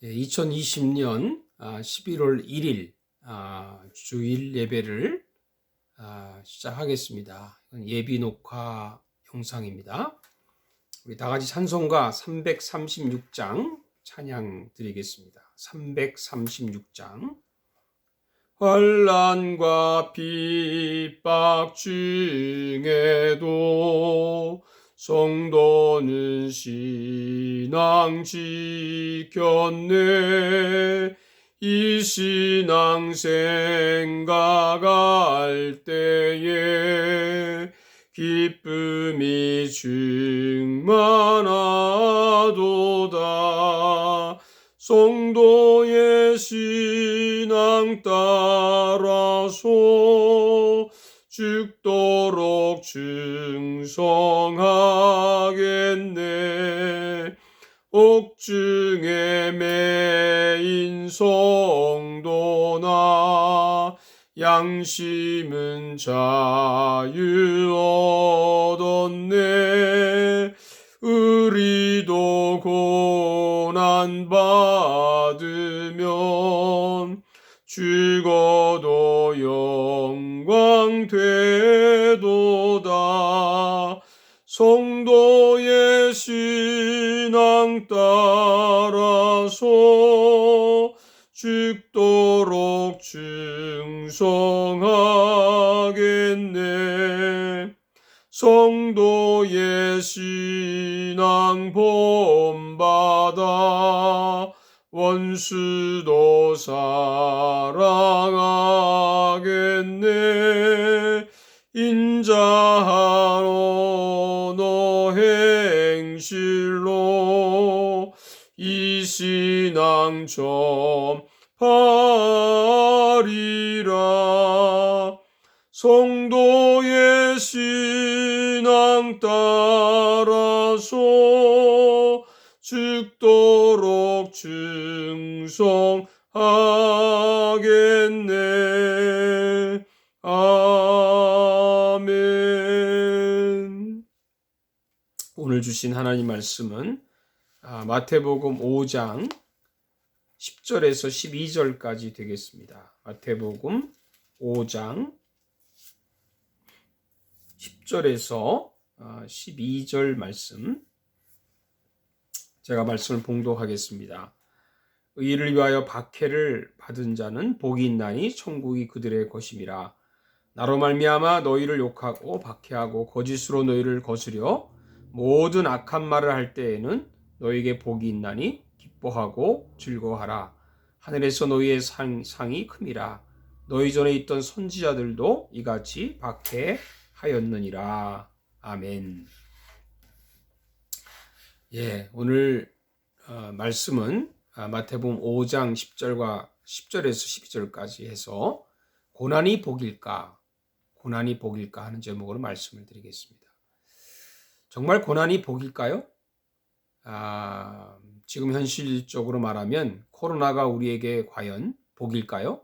2020년 11월 1일 주일 예배를 시작하겠습니다. 이건 예비 녹화 영상입니다. 우리 다 같이 찬송가 336장 찬양 드리겠습니다. 336장. 환난과 핍박 중에도 성도는 신앙 지켰네. 이 신앙 생각할 때에 기쁨이 충만하도다. 성도의 신앙 따라서 죽도록 충성하겠네. 옥중에 매인 성도나 양심은 자유 얻었네. 우리도 고난 받으면 죽어도 영광 되도다. 성도의 신앙 따라서 죽도록 충성하겠네. 성도의 신앙 본받아 원수도 사랑하겠네. 인자한 언어 행실로 이 신앙 전파리라. 성도의 신앙 따라서 죽도록 충성하겠네. 아멘. 오늘 주신 하나님 말씀은 마태복음 5장 10절에서 12절까지 되겠습니다. 마태복음 5장 10절에서 12절 말씀, 제가 말씀을 봉독하겠습니다. 의를 위하여 박해를 받은 자는 복이 있나니 천국이 그들의 것임이라. 나로 말미암아 너희를 욕하고 박해하고 거짓으로 너희를 거스려 모든 악한 말을 할 때에는 너희에게 복이 있나니 기뻐하고 즐거워하라. 하늘에서 너희의 상이 큼이라. 너희 전에 있던 선지자들도 이같이 박해하였느니라. 아멘. 오늘 말씀은 마태복음 5장 10절에서 12절까지 해서 고난이 복일까 하는 제목으로 말씀을 드리겠습니다. 정말 고난이 복일까요? 지금 현실적으로 말하면 코로나가 우리에게 과연 복일까요?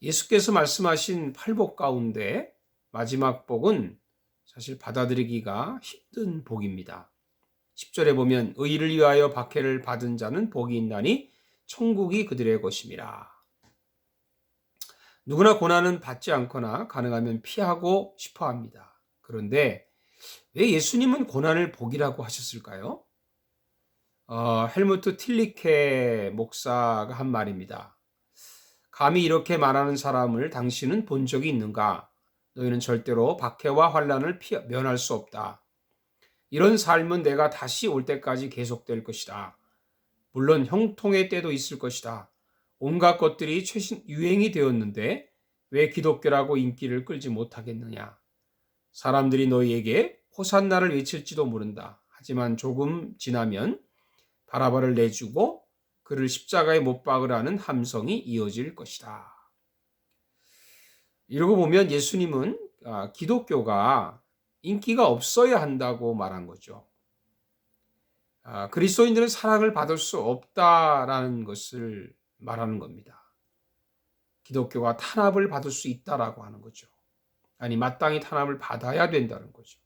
예수께서 말씀하신 팔복 가운데 마지막 복은 사실 받아들이기가 힘든 복입니다. 10절에 보면 의를 위하여 박해를 받은 자는 복이 있나니 천국이 그들의 것임이라. 누구나 고난은 받지 않거나 가능하면 피하고 싶어 합니다. 그런데 왜 예수님은 고난을 복이라고 하셨을까요? 헬무트 틸리케 목사가 한 말입니다. 감히 이렇게 말하는 사람을 당신은 본 적이 있는가? 너희는 절대로 박해와 환난을 면할 수 없다. 이런 삶은 내가 다시 올 때까지 계속될 것이다. 물론 형통의 때도 있을 것이다. 온갖 것들이 최신 유행이 되었는데 왜 기독교라고 인기를 끌지 못하겠느냐? 사람들이 너희에게 호산나를 외칠지도 모른다. 하지만 조금 지나면 바라바를 내주고 그를 십자가에 못 박으라는 함성이 이어질 것이다. 이러고 보면 예수님은 기독교가 인기가 없어야 한다고 말한 거죠. 그리스도인들은 사랑을 받을 수 없다라는 것을 말하는 겁니다. 기독교가 탄압을 받을 수 있다라고 하는 거죠. 아니, 마땅히 탄압을 받아야 된다는 거죠.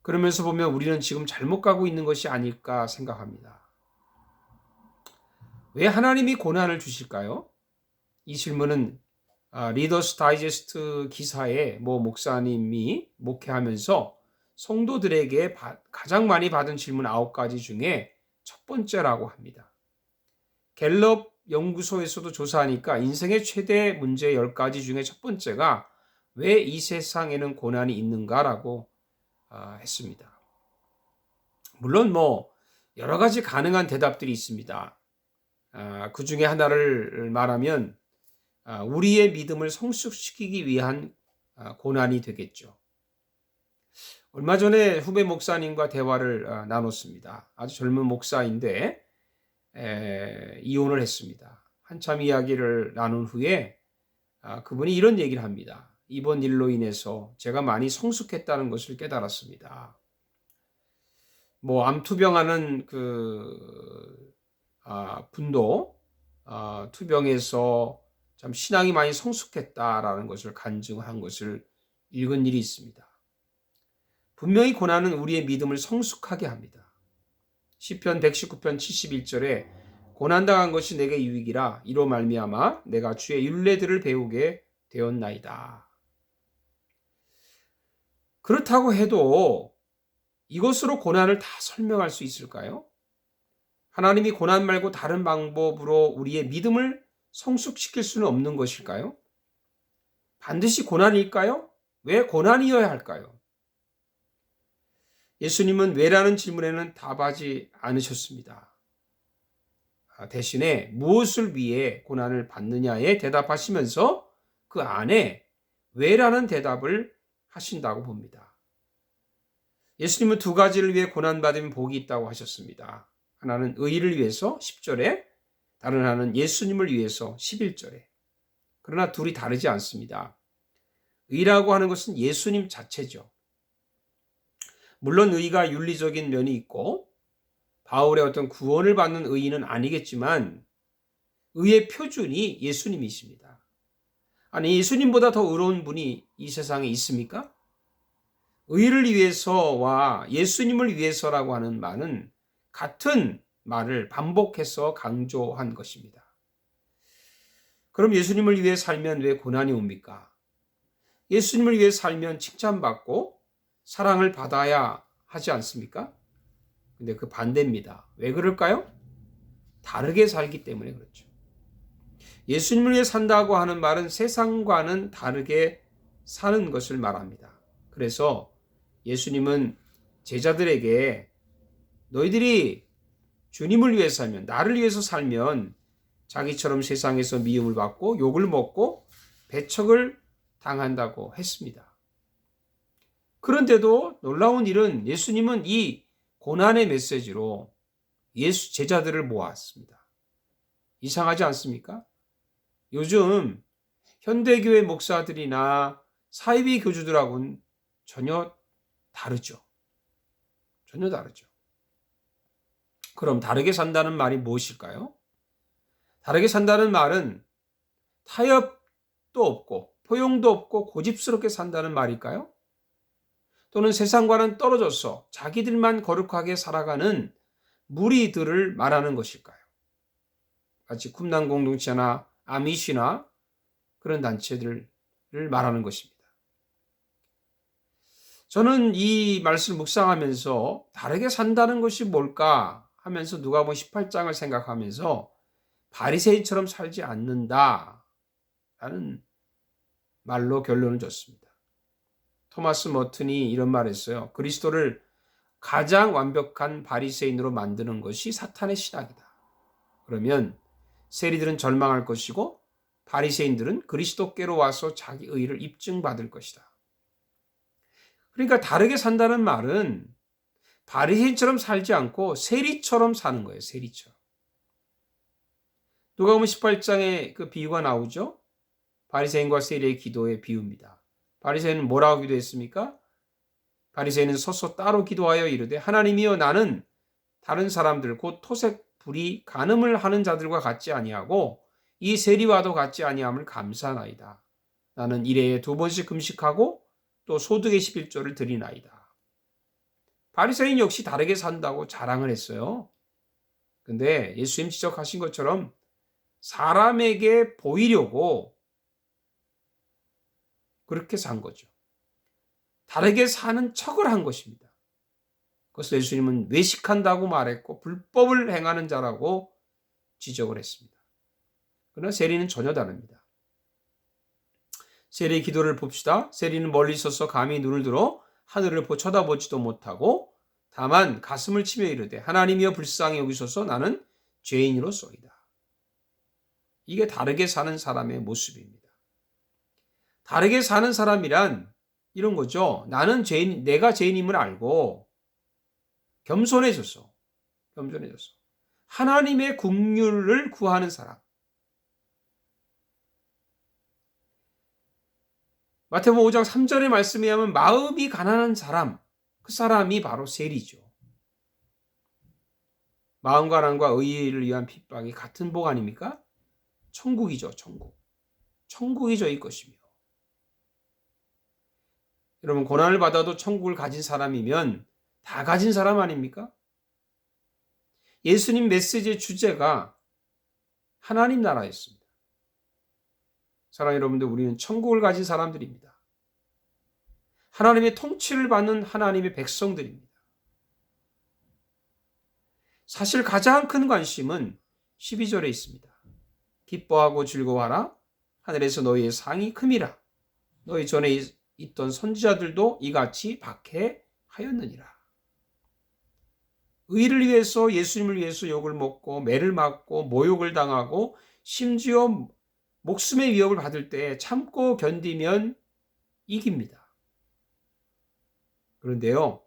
그러면서 보면 우리는 지금 잘못 가고 있는 것이 아닐까 생각합니다. 왜 하나님이 고난을 주실까요? 이 질문은 리더스 다이제스트 기사에 모 목사님이 목회하면서 성도들에게 가장 많이 받은 질문 9가지 중에 첫 번째라고 합니다. 갤럽 연구소에서도 조사하니까 인생의 최대 문제 10가지 중에 첫 번째가 왜 이 세상에는 고난이 있는가라고 했습니다. 물론 여러 가지 가능한 대답들이 있습니다. 그 중에 하나를 말하면 우리의 믿음을 성숙시키기 위한 고난이 되겠죠. 얼마 전에 후배 목사님과 대화를 나눴습니다. 아주 젊은 목사인데 이혼을 했습니다. 한참 이야기를 나눈 후에 그분이 이런 얘기를 합니다. 이번 일로 인해서 제가 많이 성숙했다는 것을 깨달았습니다. 암투병하는 분도 투병에서 참 신앙이 많이 성숙했다라는 것을 간증한 것을 읽은 일이 있습니다. 분명히 고난은 우리의 믿음을 성숙하게 합니다. 시편 119편 71절에 고난당한 것이 내게 유익이라 이로 말미암아 내가 주의 율례들을 배우게 되었나이다. 그렇다고 해도 이것으로 고난을 다 설명할 수 있을까요? 하나님이 고난 말고 다른 방법으로 우리의 믿음을 성숙시킬 수는 없는 것일까요? 반드시 고난일까요? 왜 고난이어야 할까요? 예수님은 왜라는 질문에는 답하지 않으셨습니다. 대신에 무엇을 위해 고난을 받느냐에 대답하시면서 그 안에 왜라는 대답을 하신다고 봅니다. 예수님은 2가지를 위해 고난받으면 복이 있다고 하셨습니다. 하나는 의를 위해서 10절에, 다른 하나는 예수님을 위해서 11절에. 그러나 둘이 다르지 않습니다. 의라고 하는 것은 예수님 자체죠. 물론 의가 윤리적인 면이 있고 바울의 어떤 구원을 받는 의인은 아니겠지만 의의 표준이 예수님이십니다. 아니, 예수님보다 더 의로운 분이 이 세상에 있습니까? 의를 위해서와 예수님을 위해서라고 하는 말은 같은 말을 반복해서 강조한 것입니다. 그럼 예수님을 위해 살면 왜 고난이 옵니까? 예수님을 위해 살면 칭찬받고 사랑을 받아야 하지 않습니까? 근데 그 반대입니다. 왜 그럴까요? 다르게 살기 때문에 그렇죠. 예수님을 위해 산다고 하는 말은 세상과는 다르게 사는 것을 말합니다. 그래서 예수님은 제자들에게 너희들이 주님을 위해 살면, 나를 위해서 살면 자기처럼 세상에서 미움을 받고 욕을 먹고 배척을 당한다고 했습니다. 그런데도 놀라운 일은 예수님은 이 고난의 메시지로 제자들을 모았습니다. 이상하지 않습니까? 요즘 현대교회 목사들이나 사이비 교주들하고는 전혀 다르죠. 전혀 다르죠. 그럼 다르게 산다는 말이 무엇일까요? 다르게 산다는 말은 타협도 없고 포용도 없고 고집스럽게 산다는 말일까요? 또는 세상과는 떨어져서 자기들만 거룩하게 살아가는 무리들을 말하는 것일까요? 마치 쿰난 공동체나 아미시나 그런 단체들을 말하는 것입니다. 저는 이 말씀을 묵상하면서 다르게 산다는 것이 뭘까 하면서 누가복음 18장을 생각하면서 바리새인처럼 살지 않는다라는 말로 결론을 줬습니다. 토마스 머튼이 이런 말을 했어요. 그리스도를 가장 완벽한 바리새인으로 만드는 것이 사탄의 신학이다. 그러면 세리들은 절망할 것이고 바리새인들은 그리스도께로 와서 자기 의를 입증받을 것이다. 그러니까 다르게 산다는 말은 바리새인처럼 살지 않고 세리처럼 사는 거예요. 세리처럼. 누가복음 18장에 그 비유가 나오죠. 바리새인과 세리의 기도의 비유입니다. 바리새인은 뭐라고 기도했습니까? 바리새인은 서서 따로 기도하여 이르되 하나님이여 나는 다른 사람들 곧 토색 불이 간음을 하는 자들과 같지 아니하고 이 세리와도 같지 아니함을 감사하나이다. 나는 일해에 2번씩 금식하고 또 소득의 11조를 드리나이다. 바리새인 역시 다르게 산다고 자랑을 했어요. 근데 예수님 지적하신 것처럼 사람에게 보이려고 그렇게 산 거죠. 다르게 사는 척을 한 것입니다. 그것을 예수님은 외식한다고 말했고 불법을 행하는 자라고 지적을 했습니다. 그러나 세리는 전혀 다릅니다. 세리의 기도를 봅시다. 세리는 멀리 있어서 감히 눈을 들어 하늘을 쳐다보지도 못하고 다만 가슴을 치며 이르되 하나님이여 불쌍히 여기소서 나는 죄인으로소이다. 이게 다르게 사는 사람의 모습입니다. 다르게 사는 사람이란 이런 거죠. 나는 죄인, 내가 죄인임을 알고 겸손해져서 하나님의 긍휼을 구하는 사람. 마태복음 5장 3절의 말씀에 하면 마음이 가난한 사람, 그 사람이 바로 세리죠. 마음 가난과 의를 위한 핍박이 같은 복 아닙니까? 천국이죠, 천국. 천국이 저희 것이며. 여러분, 고난을 받아도 천국을 가진 사람이면 다 가진 사람 아닙니까? 예수님 메시지의 주제가 하나님 나라였습니다. 사랑하는 여러분들, 우리는 천국을 가진 사람들입니다. 하나님의 통치를 받는 하나님의 백성들입니다. 사실 가장 큰 관심은 12절에 있습니다. 기뻐하고 즐거워하라. 하늘에서 너희의 상이 큼이라. 너희 전에 있던 선지자들도 이같이 박해하였느니라. 의를 위해서 예수님을 위해서 욕을 먹고 매를 맞고 모욕을 당하고 심지어 목숨의 위협을 받을 때 참고 견디면 이깁니다. 그런데요,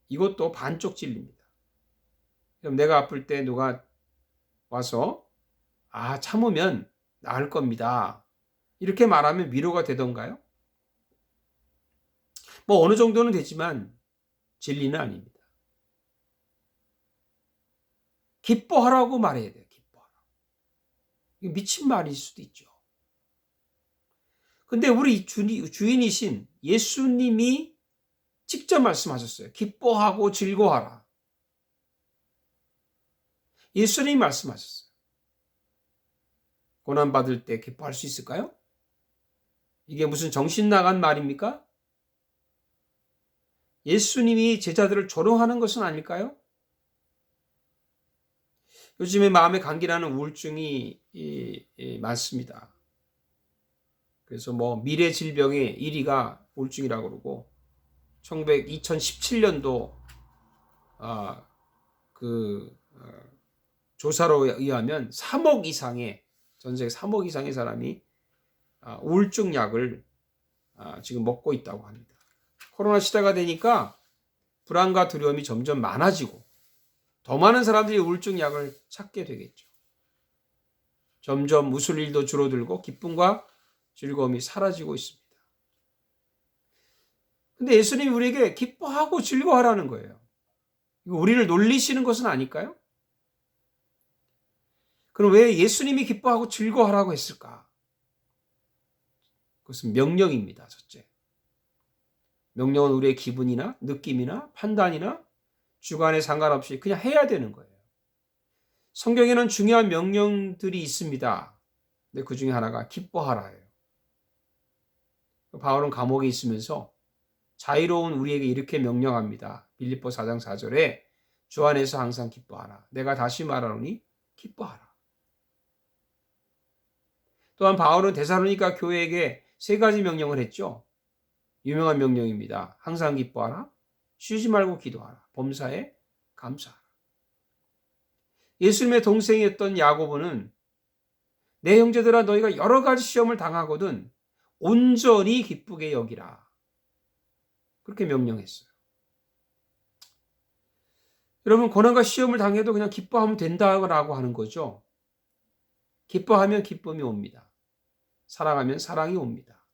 이것도 반쪽 진리입니다. 그럼 내가 아플 때 누가 와서 참으면 나을 겁니다. 이렇게 말하면 위로가 되던가요? 뭐 어느 정도는 되지만 진리는 아닙니다. 기뻐하라고 말해야 돼요. 기뻐하라. 이게 미친 말일 수도 있죠. 근데 우리 주인이신 예수님이 직접 말씀하셨어요. 기뻐하고 즐거워하라. 예수님이 말씀하셨어요. 고난받을 때 기뻐할 수 있을까요? 이게 무슨 정신 나간 말입니까? 예수님이 제자들을 조롱하는 것은 아닐까요? 요즘에 마음에 감기라는 우울증이 많습니다. 그래서 미래 질병의 1위가 우울증이라고 그러고 2017년도 조사로 의하면 3억 이상의 전 세계 3억 이상의 사람이 우울증 약을 지금 먹고 있다고 합니다. 코로나 시대가 되니까 불안과 두려움이 점점 많아지고 더 많은 사람들이 우울증 약을 찾게 되겠죠. 점점 웃을 일도 줄어들고 기쁨과 즐거움이 사라지고 있습니다. 근데 예수님이 우리에게 기뻐하고 즐거워하라는 거예요. 이거 우리를 놀리시는 것은 아닐까요? 그럼 왜 예수님이 기뻐하고 즐거워하라고 했을까? 그것은 명령입니다. 첫째. 명령은 우리의 기분이나 느낌이나 판단이나 주관에 상관없이 그냥 해야 되는 거예요. 성경에는 중요한 명령들이 있습니다. 근데 그 중에 하나가 기뻐하라예요. 바울은 감옥에 있으면서 자유로운 우리에게 이렇게 명령합니다. 빌립보 4장 4절에 주 안에서 항상 기뻐하라. 내가 다시 말하노니 기뻐하라. 또한 바울은 데살로니가 교회에게 3가지 명령을 했죠. 유명한 명령입니다. 항상 기뻐하라. 쉬지 말고 기도하라. 범사에 감사하라. 예수님의 동생이었던 야고보는 내 형제들아 너희가 여러 가지 시험을 당하거든 온전히 기쁘게 여기라. 그렇게 명령했어요. 여러분, 고난과 시험을 당해도 그냥 기뻐하면 된다고 하는 거죠. 기뻐하면 기쁨이 옵니다. 사랑하면 사랑이 옵니다.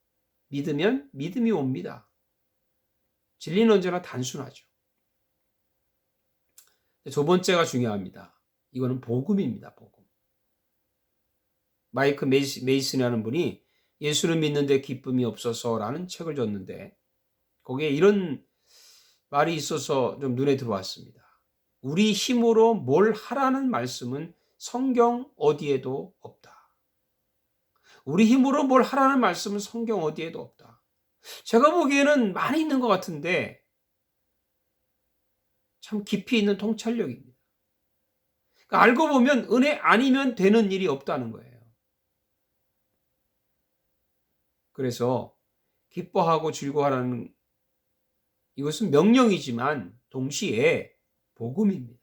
믿으면 믿음이 옵니다. 진리는 언제나 단순하죠. 두 번째가 중요합니다. 이거는 복음입니다. 복음. 마이크 메이슨이라는 분이 예수를 믿는데 기쁨이 없어서라는 책을 줬는데 거기에 이런 말이 있어서 좀 눈에 들어왔습니다. 우리 힘으로 뭘 하라는 말씀은 성경 어디에도 없다. 우리 힘으로 뭘 하라는 말씀은 성경 어디에도 없다. 제가 보기에는 많이 있는 것 같은데 참 깊이 있는 통찰력입니다. 그러니까 알고 보면 은혜 아니면 되는 일이 없다는 거예요. 그래서 기뻐하고 즐거워하라는 이것은 명령이지만 동시에 복음입니다.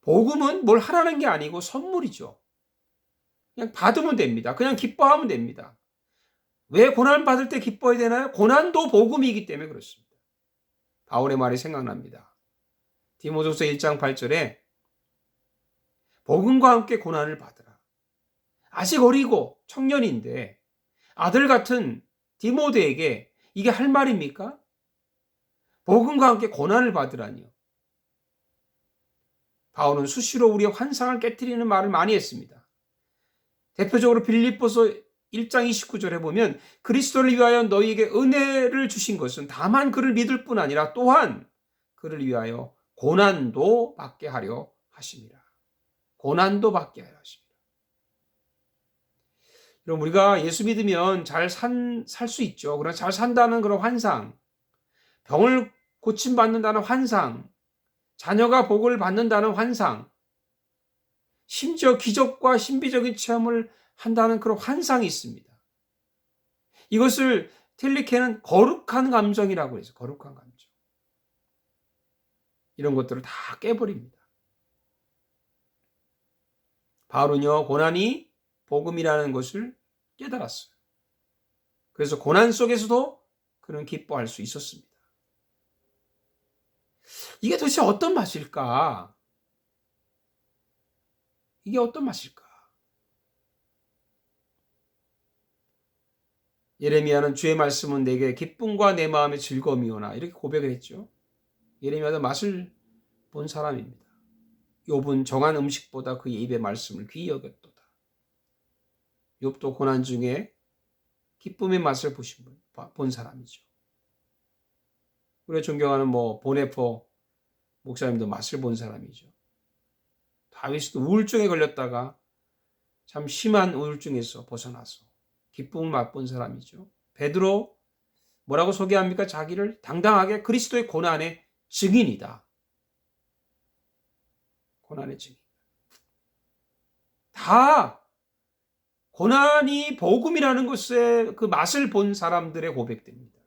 복음은 뭘 하라는 게 아니고 선물이죠. 그냥 받으면 됩니다. 그냥 기뻐하면 됩니다. 왜 고난 받을 때 기뻐해야 되나요? 고난도 복음이기 때문에 그렇습니다. 바울의 말이 생각납니다. 디모데후서 1장 8절에 복음과 함께 고난을 받으라. 아직 어리고 청년인데 아들 같은 디모데에게 이게 할 말입니까? 복음과 함께 고난을 받으라니요. 바울은 수시로 우리의 환상을 깨트리는 말을 많이 했습니다. 대표적으로 빌립보서 1장 29절에 보면 그리스도를 위하여 너희에게 은혜를 주신 것은 다만 그를 믿을 뿐 아니라 또한 그를 위하여 고난도 받게 하려 하심이라. 고난도 받게 하려 하심이라. 그럼 우리가 예수 믿으면 잘 살 수 있죠. 그러나 잘 산다는 그런 환상, 병을 고침받는다는 환상, 자녀가 복을 받는다는 환상, 심지어 기적과 신비적인 체험을 한다는 그런 환상이 있습니다. 이것을 틸리케는 거룩한 감정이라고 해서 거룩한 감정. 이런 것들을 다 깨버립니다. 바울은요, 고난이 복음이라는 것을 깨달았어요. 그래서 고난 속에서도 그는 기뻐할 수 있었습니다. 이게 도대체 어떤 맛일까? 이게 어떤 맛일까? 예레미야는 주의 말씀은 내게 기쁨과 내 마음의 즐거움이오나 이렇게 고백을 했죠. 예레미야도 맛을 본 사람입니다. 욥은 정한 음식보다 그의 입의 말씀을 귀히 여겼도다. 욥도 고난 중에 기쁨의 맛을 본 사람이죠. 우리가 존경하는 보네포 목사님도 맛을 본 사람이죠. 다윗도 우울증에 걸렸다가 참 심한 우울증에서 벗어나서 기쁨을 맛본 사람이죠. 베드로 뭐라고 소개합니까? 자기를 당당하게 그리스도의 고난의 증인이다. 고난의 증인. 다 고난이 복음이라는 것의 그 맛을 본 사람들의 고백됩니다.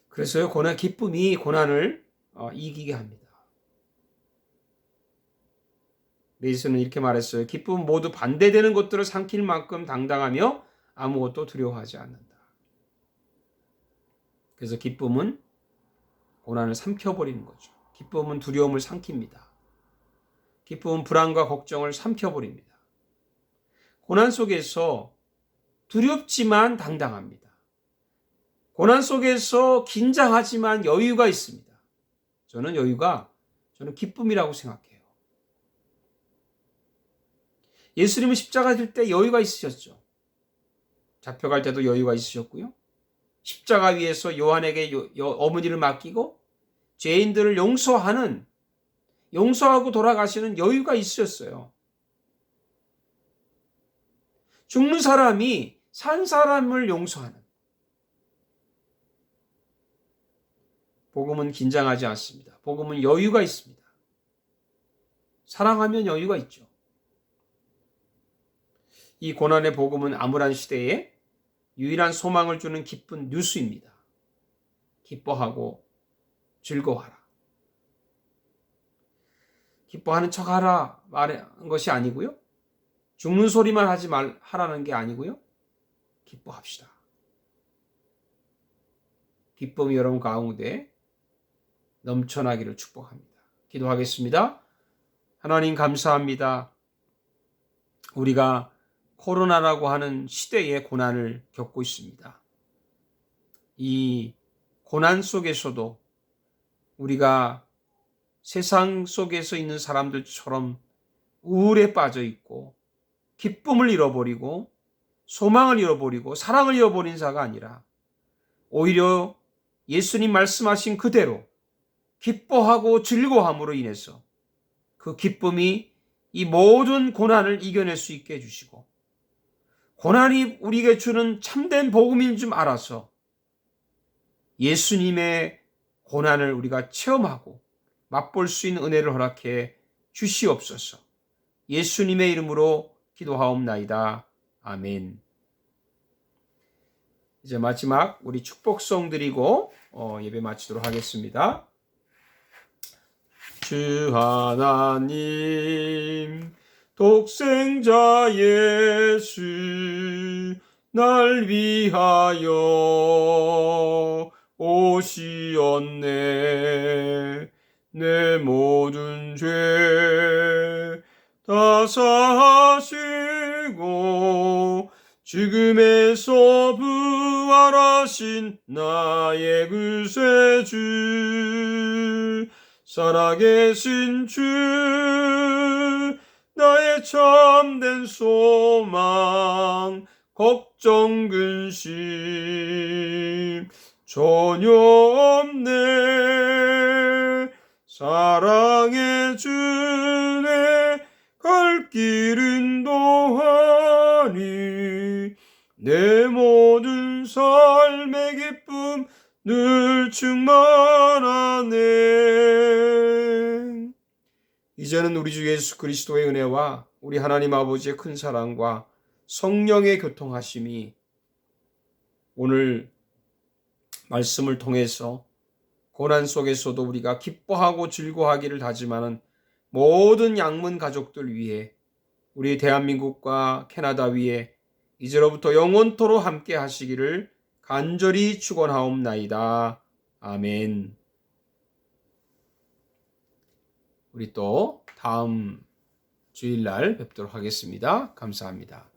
그래서요, 기쁨이 고난을 이기게 합니다. 레이스는 이렇게 말했어요. 기쁨은 모두 반대되는 것들을 삼킬 만큼 당당하며 아무것도 두려워하지 않는다. 그래서 기쁨은 고난을 삼켜버리는 거죠. 기쁨은 두려움을 삼킵니다. 기쁨은 불안과 걱정을 삼켜버립니다. 고난 속에서 두렵지만 당당합니다. 고난 속에서 긴장하지만 여유가 있습니다. 저는 기쁨이라고 생각해요. 예수님은 십자가 질 때 여유가 있으셨죠. 잡혀갈 때도 여유가 있으셨고요. 십자가 위에서 요한에게 어머니를 맡기고 죄인들을 용서하고 돌아가시는 여유가 있으셨어요. 죽는 사람이 산 사람을 용서하는. 복음은 긴장하지 않습니다. 복음은 여유가 있습니다. 사랑하면 여유가 있죠. 이 고난의 복음은 암울한 시대에 유일한 소망을 주는 기쁜 뉴스입니다. 기뻐하고 즐거워하라. 기뻐하는 척하라 말한 것이 아니고요. 죽는 소리만 하라는 게 아니고요. 기뻐합시다. 기쁨이 여러분 가운데 넘쳐나기를 축복합니다. 기도하겠습니다. 하나님 감사합니다. 우리가 코로나라고 하는 시대의 고난을 겪고 있습니다. 이 고난 속에서도 우리가 세상 속에서 있는 사람들처럼 우울에 빠져 있고 기쁨을 잃어버리고 소망을 잃어버리고 사랑을 잃어버린 자가 아니라 오히려 예수님 말씀하신 그대로 기뻐하고 즐거움으로 인해서 그 기쁨이 이 모든 고난을 이겨낼 수 있게 해주시고, 고난이 우리에게 주는 참된 복음인 줄 알아서 예수님의 고난을 우리가 체험하고 맛볼 수 있는 은혜를 허락해 주시옵소서. 예수님의 이름으로 기도하옵나이다. 아멘. 이제 마지막 우리 축복성 드리고 예배 마치도록 하겠습니다. 주 하나님 독생자 예수 날 위하여 오시었네. 내 모든 죄 다 사하시고 죽음에서 부활하신 나의 구세주, 살아계신 주 나의 참된 소망, 걱정 근심 전혀 없네. 사랑의 주내 갈 길은 도하니 내 모든 삶의 기쁨 늘 충만하네. 이제는 우리 주 예수 그리스도의 은혜와 우리 하나님 아버지의 큰 사랑과 성령의 교통하심이 오늘 말씀을 통해서 고난 속에서도 우리가 기뻐하고 즐거워하기를 다짐하는 모든 양문 가족들 위해, 우리 대한민국과 캐나다 위에 이제로부터 영원토록 함께 하시기를 간절히 축원하옵나이다. 아멘. 우리 또 다음 주일날 뵙도록 하겠습니다. 감사합니다.